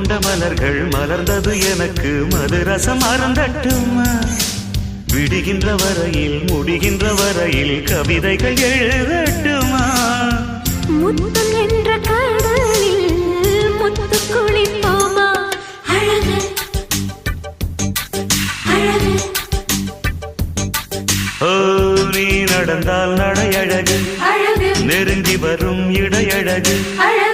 கொண்ட மலர்கள் மலர்ந்தது எனக்கு மதுரசம் அருந்தட்டுமா விடுகின்ற வரையில் முடிகின்ற வரையில் கவிதைகள் எழுதட்டுமா முத்தம் என்ற கடலில் முத்து குளிப்போமா அழகு அழகு ஓ நீ நடந்தால் நடையழகு அழகு நெருங்கி வரும் இடையழகு அழகு